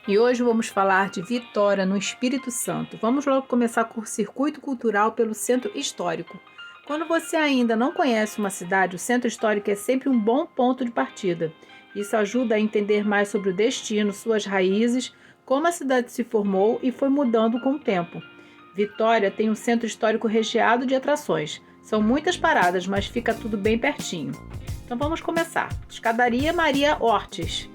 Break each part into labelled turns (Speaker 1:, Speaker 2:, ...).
Speaker 1: E hoje vamos falar de Vitória, no Espírito Santo. Vamos logo começar com o circuito cultural pelo Centro Histórico. Quando você ainda não conhece uma cidade, o Centro Histórico é sempre um bom ponto de partida. Isso ajuda a entender mais sobre o destino, suas raízes, como a cidade se formou e foi mudando com o tempo. Vitória tem um centro histórico recheado de atrações. São muitas paradas, mas fica tudo bem pertinho. Então vamos começar. Escadaria Maria Ortiz.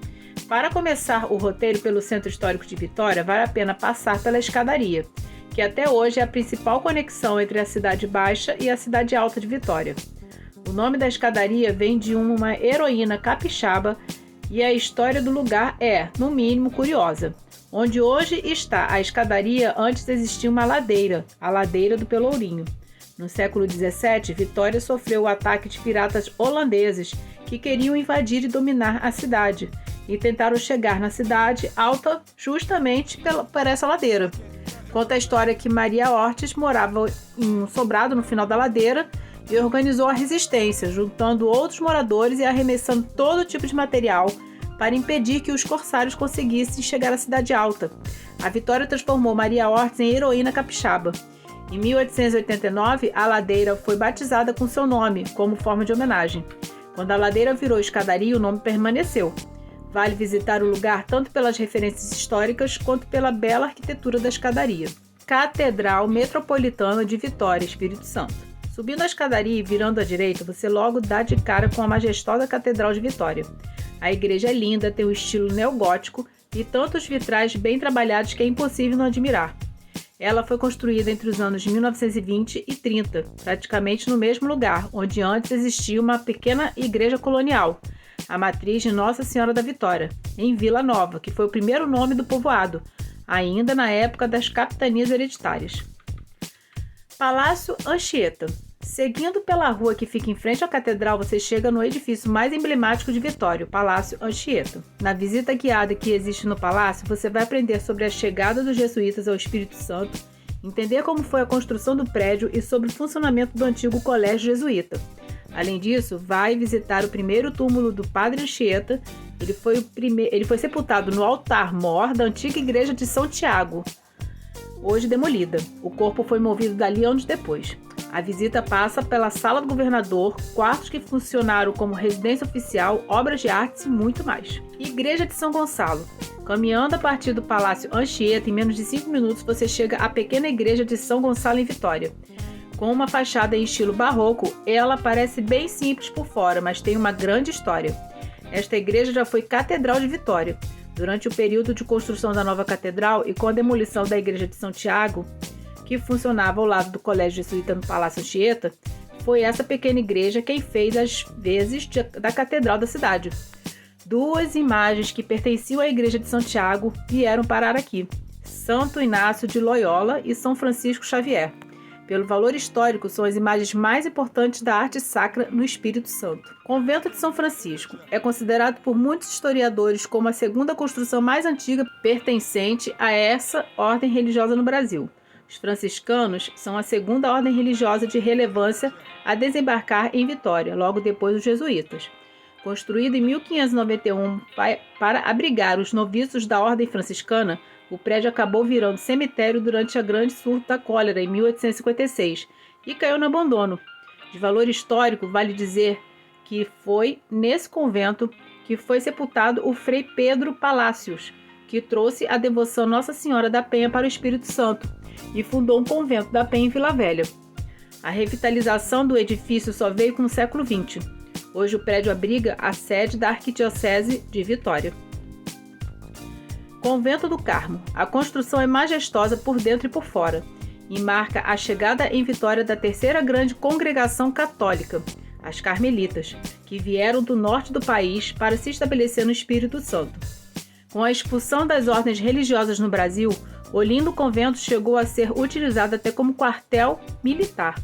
Speaker 1: Para começar o roteiro pelo Centro Histórico de Vitória, vale a pena passar pela escadaria, que até hoje é a principal conexão entre a Cidade Baixa e a Cidade Alta de Vitória. O nome da escadaria vem de uma heroína capixaba e a história do lugar é, no mínimo, curiosa. Onde hoje está a escadaria, antes existia uma ladeira, a Ladeira do Pelourinho. No século XVII, Vitória sofreu o ataque de piratas holandeses que queriam invadir e dominar a cidade, e tentaram chegar na cidade alta justamente por essa ladeira. Conta a história que Maria Ortiz morava em um sobrado no final da ladeira e organizou a resistência, juntando outros moradores e arremessando todo tipo de material para impedir que os corsários conseguissem chegar à cidade alta. A vitória transformou Maria Ortiz em heroína capixaba. Em 1889, a ladeira foi batizada com seu nome, como forma de homenagem. Quando a ladeira virou escadaria, o nome permaneceu. Vale visitar o lugar tanto pelas referências históricas quanto pela bela arquitetura da escadaria. Catedral Metropolitana de Vitória, Espírito Santo. Subindo a escadaria e virando à direita, você logo dá de cara com a majestosa Catedral de Vitória. A igreja é linda, tem um estilo neogótico e tantos vitrais bem trabalhados que é impossível não admirar. Ela foi construída entre os anos de 1920 e 30, praticamente no mesmo lugar, onde antes existia uma pequena igreja colonial, a matriz de Nossa Senhora da Vitória, em Vila Nova, que foi o primeiro nome do povoado, ainda na época das capitanias hereditárias. Palácio Anchieta. Seguindo pela rua que fica em frente à catedral, você chega no edifício mais emblemático de Vitória, o Palácio Anchieta. Na visita guiada que existe no palácio, você vai aprender sobre a chegada dos jesuítas ao Espírito Santo, entender como foi a construção do prédio e sobre o funcionamento do antigo colégio jesuíta. Além disso, vai visitar o primeiro túmulo do Padre Anchieta. Ele foi sepultado no altar-mor da antiga igreja de São Tiago, hoje demolida. O corpo foi movido dali anos depois. A visita passa pela Sala do Governador, quartos que funcionaram como residência oficial, obras de artes e muito mais. Igreja de São Gonçalo. Caminhando a partir do Palácio Anchieta, em menos de 5 minutos você chega à pequena igreja de São Gonçalo em Vitória. Com uma fachada em estilo barroco, ela parece bem simples por fora, mas tem uma grande história. Esta igreja já foi Catedral de Vitória. Durante o período de construção da nova catedral e com a demolição da igreja de São Tiago, que funcionava ao lado do colégio jesuíta no Palácio Anchieta, foi essa pequena igreja quem fez as vezes da catedral da cidade. 2 imagens que pertenciam à igreja de São Tiago vieram parar aqui: Santo Inácio de Loyola e São Francisco Xavier. Pelo valor histórico, são as imagens mais importantes da arte sacra no Espírito Santo. Convento de São Francisco é considerado por muitos historiadores como a segunda construção mais antiga pertencente a essa ordem religiosa no Brasil. Os franciscanos são a segunda ordem religiosa de relevância a desembarcar em Vitória, logo depois dos jesuítas. Construído em 1591 para abrigar os noviços da ordem franciscana, o prédio acabou virando cemitério durante a grande surto da cólera em 1856 e caiu no abandono. De valor histórico, vale dizer que foi nesse convento que foi sepultado o Frei Pedro Palácios, que trouxe a devoção Nossa Senhora da Penha para o Espírito Santo e fundou um convento da Penha em Vila Velha. A revitalização do edifício só veio com o século XX. Hoje o prédio abriga a sede da Arquidiocese de Vitória. Convento do Carmo. A construção é majestosa por dentro e por fora e marca a chegada em Vitória da terceira grande congregação católica, as Carmelitas, que vieram do norte do país para se estabelecer no Espírito Santo. Com a expulsão das ordens religiosas no Brasil, o lindo convento chegou a ser utilizado até como quartel militar.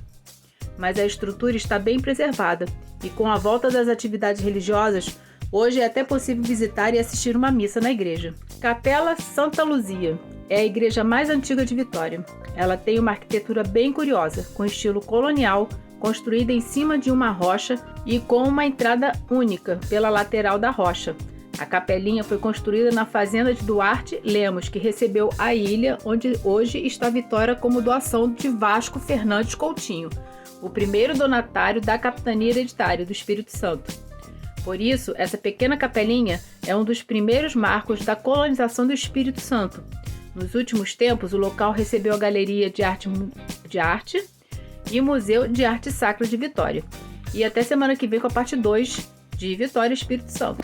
Speaker 1: Mas a estrutura está bem preservada e com a volta das atividades religiosas, hoje é até possível visitar e assistir uma missa na igreja. Capela Santa Luzia é a igreja mais antiga de Vitória. Ela tem uma arquitetura bem curiosa, com estilo colonial, construída em cima de uma rocha e com uma entrada única pela lateral da rocha. A capelinha foi construída na fazenda de Duarte Lemos, que recebeu a ilha onde hoje está Vitória como doação de Vasco Fernandes Coutinho, o primeiro donatário da capitania hereditária do Espírito Santo. Por isso, essa pequena capelinha é um dos primeiros marcos da colonização do Espírito Santo. Nos últimos tempos, o local recebeu a Galeria de Arte e o Museu de Arte Sacra de Vitória. E até semana que vem com a parte 2 de Vitória, Espírito Santo.